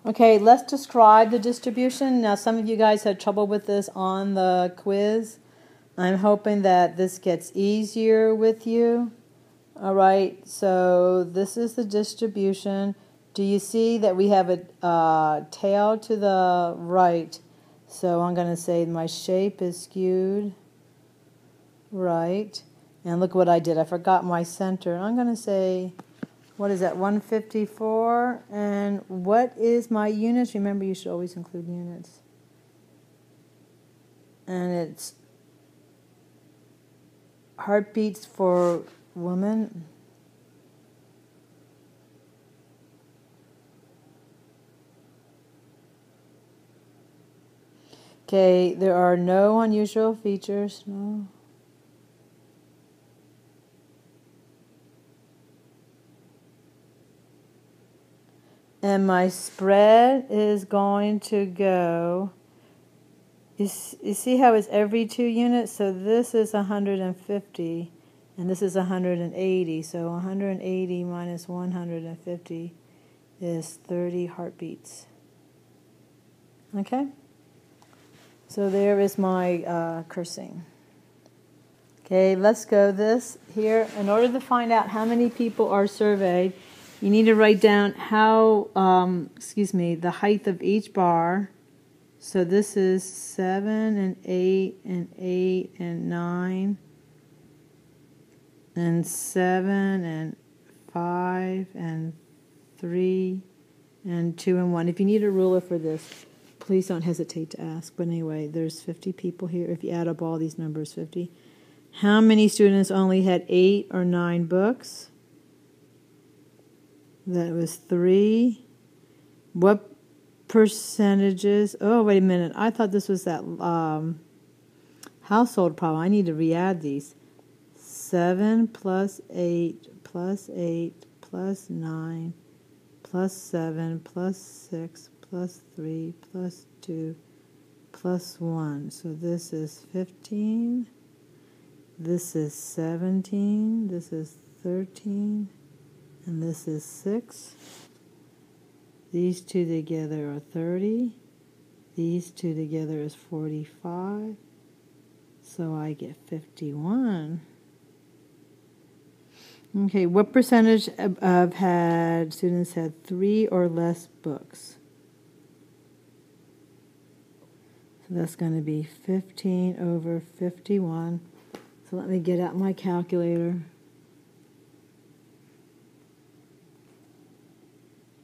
Okay, let's describe the distribution. Now, some of you guys had trouble with this on the quiz. I'm hoping that this gets easier with you. All right, so this is the distribution. Do you see that we have a tail to the right? So I'm going to say my shape is skewed right. And look what I did. I forgot my center. I'm going to say, what is that, 154? And what is my units? Remember, you should always include units. And it's heartbeats for women. Okay, there are no unusual features. No. And my spread is going to go, you see how it's every 2 units? So this is 150, and this is 180. So 180 minus 150 is 30 heartbeats. Okay? So there is my cursing. Okay, let's go this here. In order to find out how many people are surveyed, you need to write down how, the height of each bar. So this is 7 and 8 and 8 and 9 and 7 and 5 and 3 and 2 and 1. If you need a ruler for this, please don't hesitate to ask. But anyway, there's 50 people here. If you add up all these numbers, 50. How many students only had 8 or 9 books? That was 3. What percentages? Oh, wait a minute. I thought this was that household problem. I need to re-add these. 7 plus 8 plus 8 plus 9 plus 7 plus 6 plus 3 plus 2 plus 1. So this is 15. This is 17. This is 13. And this is 6. These two together are 30. These two together is 45. So I get 51. Okay, what percentage of students had 3 or less books? So that's going to be 15 over 51. So let me get out my calculator.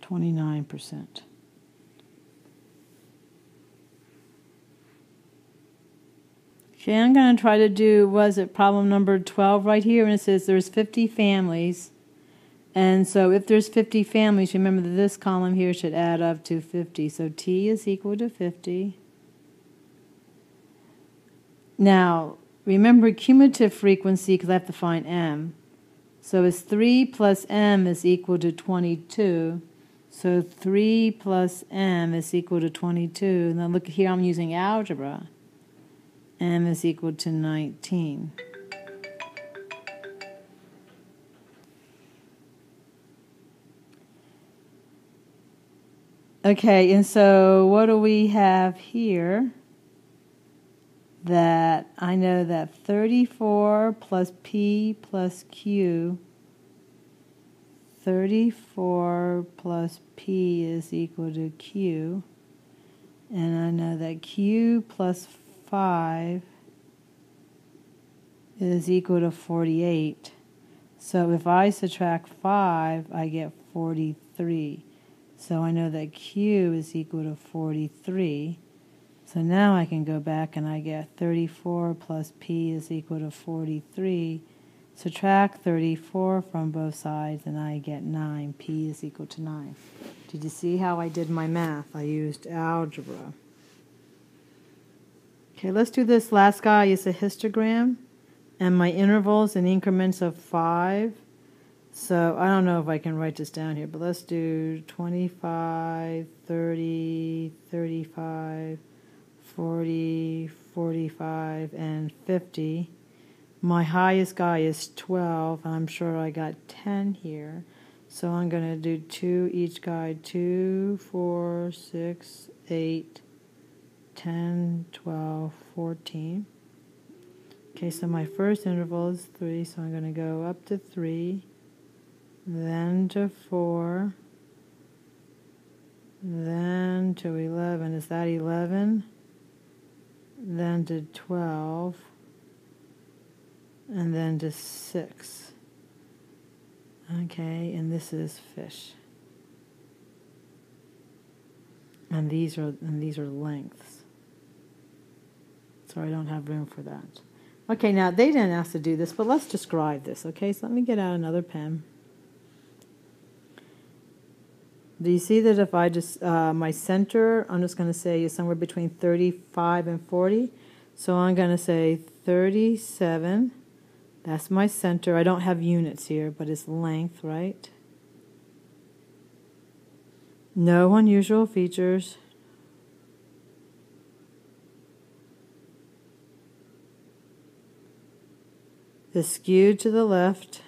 29%. Okay, I'm going to try to do, was it problem number 12 right here? And it says there's 50 families. And so if there's 50 families, remember that this column here should add up to 50. So T is equal to 50. Now, remember cumulative frequency because I have to find M. So it's 3 plus M is equal to 22. So 3 plus M is equal to 22. Now look here, I'm using algebra. M is equal to 19. Okay, and so what do we have here? That I know that 34 plus P plus Q, 34 plus P is equal to Q, and I know that Q plus 5 is equal to 48. So if I subtract 5, I get 43. So I know that Q is equal to 43. So now I can go back and I get 34 plus P is equal to 43. Subtract 34 from both sides and I get 9. P is equal to 9. Did you see how I did my math? I used algebra. Okay, let's do this last guy. It's a histogram. And my intervals in increments of 5. So I don't know if I can write this down here, but let's do 25, 30, 35, 40, 45, and 50. My highest guy is 12. I'm sure I got 10 here. So I'm going to do 2 each guy, 2, 4, 4, 6, 8, 10, 12, 14. Okay, so my first interval is 3, so I'm going to go up to 3, then to 4, then to 11. Is that 11? Then to 12, and then to 6. Okay, and this is fish. And these are lengths. So I don't have room for that. Okay, now they didn't ask to do this, but let's describe this. Okay, so let me get out another pen. Do you see that if I just, my center, I'm just going to say is somewhere between 35 and 40. So I'm going to say 37. That's my center. I don't have units here, but it's length, right? No unusual features. It's skewed to the left.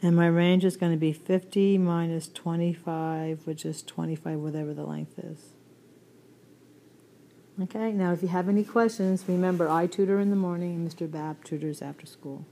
And my range is going to be 50 minus 25, which is 25, whatever the length is. Okay, now if you have any questions, remember I tutor in the morning and Mr. Babb tutors after school.